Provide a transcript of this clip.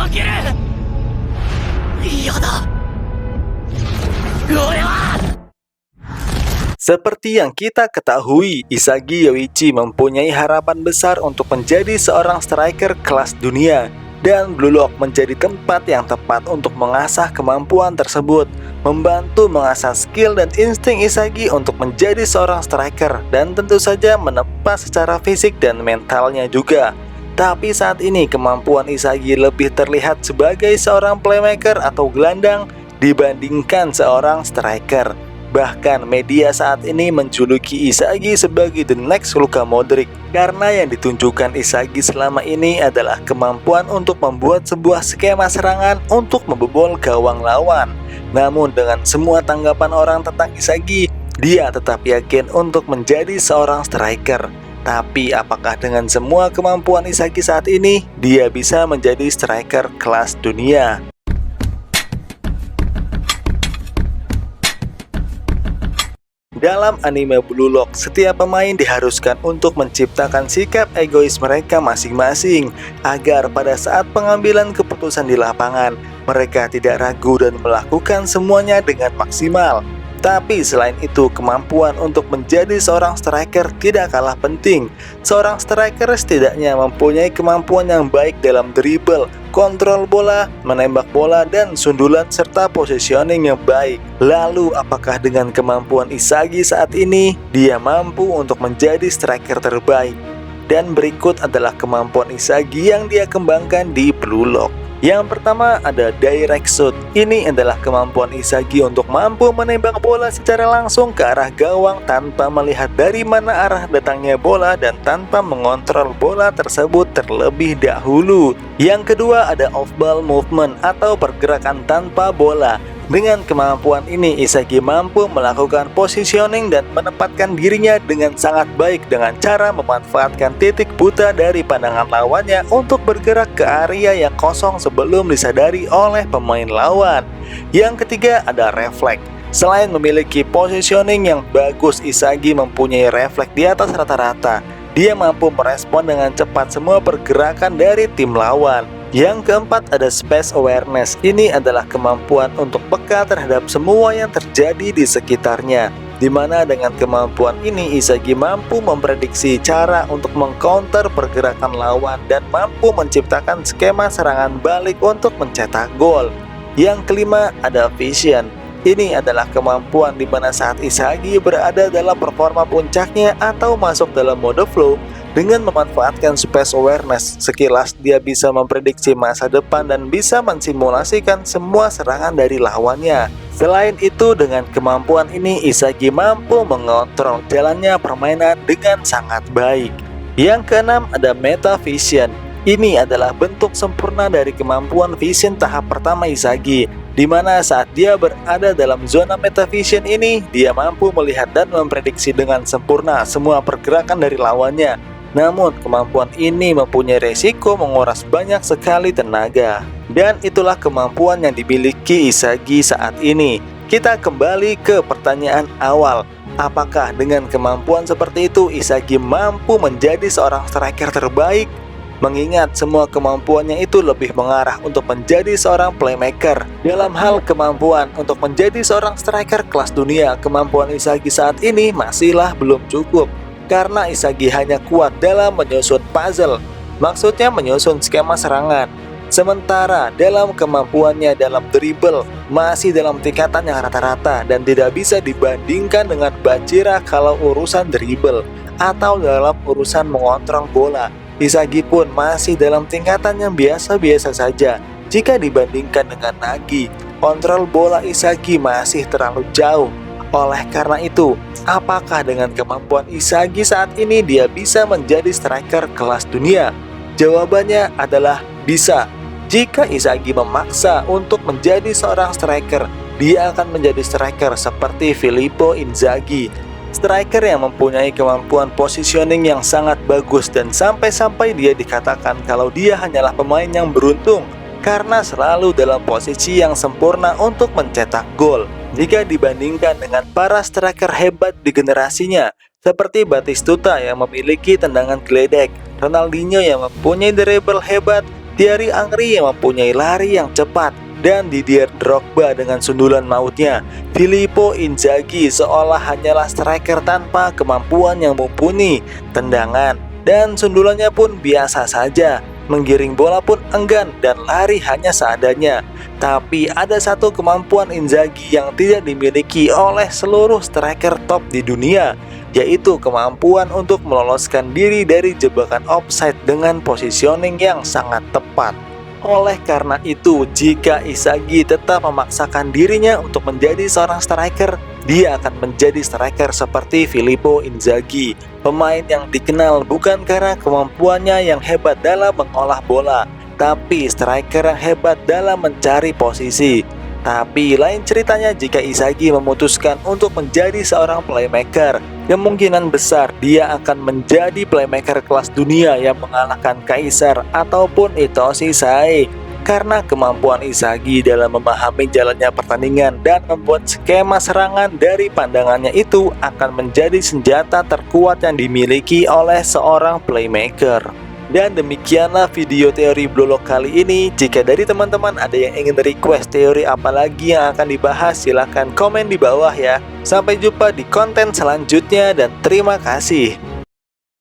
負ける。嫌だ。俺は Seperti yang kita ketahui, Isagi Yoichi mempunyai harapan besar untuk menjadi seorang striker kelas dunia, dan Blue Lock menjadi tempat yang tepat untuk mengasah kemampuan tersebut, membantu mengasah skill dan insting Isagi untuk menjadi seorang striker, dan tentu saja menempa secara fisik dan mentalnya juga. Tapi saat ini kemampuan Isagi lebih terlihat sebagai seorang playmaker atau gelandang dibandingkan seorang striker. Bahkan media saat ini menjuluki Isagi sebagai the next Luka Modric, karena yang ditunjukkan Isagi selama ini adalah kemampuan untuk membuat sebuah skema serangan untuk membobol gawang lawan. Namun dengan semua tanggapan orang tentang Isagi, dia tetap yakin untuk menjadi seorang striker. Tapi apakah dengan semua kemampuan Isagi saat ini, dia bisa menjadi striker kelas dunia? Dalam anime Blue Lock, setiap pemain diharuskan untuk menciptakan sikap egois mereka masing-masing agar pada saat pengambilan keputusan di lapangan, mereka tidak ragu dan melakukan semuanya dengan maksimal. Tapi selain itu, kemampuan untuk menjadi seorang striker tidak kalah penting. Seorang striker setidaknya mempunyai kemampuan yang baik dalam dribble, kontrol bola, menembak bola, dan sundulan serta positioning yang baik. Lalu, apakah dengan kemampuan Isagi saat ini, dia mampu untuk menjadi striker terbaik? Dan berikut adalah kemampuan Isagi yang dia kembangkan di Blue Lock. Yang pertama ada direct shoot. Ini adalah kemampuan Isagi untuk mampu menembak bola secara langsung ke arah gawang tanpa melihat dari mana arah datangnya bola dan tanpa mengontrol bola tersebut terlebih dahulu. Yang kedua ada off ball movement atau pergerakan tanpa bola. Dengan kemampuan ini, Isagi mampu melakukan positioning dan menempatkan dirinya dengan sangat baik dengan cara memanfaatkan titik buta dari pandangan lawannya untuk bergerak ke area yang kosong sebelum disadari oleh pemain lawan. Yang ketiga ada refleks. Selain memiliki positioning yang bagus, Isagi mempunyai refleks di atas rata-rata. Dia mampu merespon dengan cepat semua pergerakan dari tim lawan. Yang keempat ada space awareness. Ini adalah kemampuan untuk peka terhadap semua yang terjadi di sekitarnya, di mana dengan kemampuan ini Isagi mampu memprediksi cara untuk mengcounter pergerakan lawan dan mampu menciptakan skema serangan balik untuk mencetak gol. Yang kelima ada vision. Ini adalah kemampuan di mana saat Isagi berada dalam performa puncaknya atau masuk dalam mode flow, dengan memanfaatkan space awareness, sekilas dia bisa memprediksi masa depan dan bisa mensimulasikan semua serangan dari lawannya. Selain itu, dengan kemampuan ini Isagi mampu mengontrol jalannya permainan dengan sangat baik. Yang keenam ada meta vision. Ini adalah bentuk sempurna dari kemampuan vision tahap pertama Isagi, di mana saat dia berada dalam zona meta vision ini, dia mampu melihat dan memprediksi dengan sempurna semua pergerakan dari lawannya. Namun, kemampuan ini mempunyai resiko menguras banyak sekali tenaga. Dan itulah kemampuan yang dimiliki Isagi saat ini. Kita kembali ke pertanyaan awal. Apakah dengan kemampuan seperti itu, Isagi mampu menjadi seorang striker terbaik? Mengingat semua kemampuannya itu lebih mengarah untuk menjadi seorang playmaker. Dalam hal kemampuan untuk menjadi seorang striker kelas dunia, kemampuan Isagi saat ini masihlah belum cukup. Karena Isagi hanya kuat dalam menyusun puzzle, maksudnya menyusun skema serangan. Sementara dalam kemampuannya dalam dribble masih dalam tingkatan yang rata-rata dan tidak bisa dibandingkan dengan Bachira kalau urusan dribble atau dalam urusan mengontrol bola. Isagi pun masih dalam tingkatan yang biasa-biasa saja jika dibandingkan dengan Nagi. Kontrol bola Isagi masih terlalu jauh. Oleh karena itu, apakah dengan kemampuan Isagi saat ini dia bisa menjadi striker kelas dunia? Jawabannya adalah bisa. Jika Isagi memaksa untuk menjadi seorang striker, dia akan menjadi striker seperti Filippo Inzaghi. Striker yang mempunyai kemampuan positioning yang sangat bagus dan sampai-sampai dia dikatakan kalau dia hanyalah pemain yang beruntung karena selalu dalam posisi yang sempurna untuk mencetak gol. Jika dibandingkan dengan para striker hebat di generasinya, seperti Batistuta yang memiliki tendangan geledek, Ronaldinho yang mempunyai dribble hebat, Thierry Henry yang mempunyai lari yang cepat, dan Didier Drogba dengan sundulan mautnya. Filippo Inzaghi seolah hanyalah striker tanpa kemampuan yang mumpuni. Tendangan dan sundulannya pun biasa saja. Menggiring bola pun enggan dan lari hanya seadanya. Tapi ada satu kemampuan Inzaghi yang tidak dimiliki oleh seluruh striker top di dunia, yaitu kemampuan untuk meloloskan diri dari jebakan offside dengan positioning yang sangat tepat. Oleh karena itu, jika Inzaghi tetap memaksakan dirinya untuk menjadi seorang striker, dia akan menjadi striker seperti Filippo Inzaghi, pemain yang dikenal bukan karena kemampuannya yang hebat dalam mengolah bola, tapi striker yang hebat dalam mencari posisi. Tapi lain ceritanya jika Inzaghi memutuskan untuk menjadi seorang playmaker. Kemungkinan besar dia akan menjadi playmaker kelas dunia yang mengalahkan Kaisar ataupun Itoshi Sae. Karena kemampuan Inzaghi dalam memahami jalannya pertandingan dan membuat skema serangan dari pandangannya itu akan menjadi senjata terkuat yang dimiliki oleh seorang playmaker. Dan demikianlah video teori Blue Lock kali ini. Jika dari teman-teman ada yang ingin request teori apa lagi yang akan dibahas, silahkan komen di bawah ya. Sampai jumpa di konten selanjutnya dan terima kasih.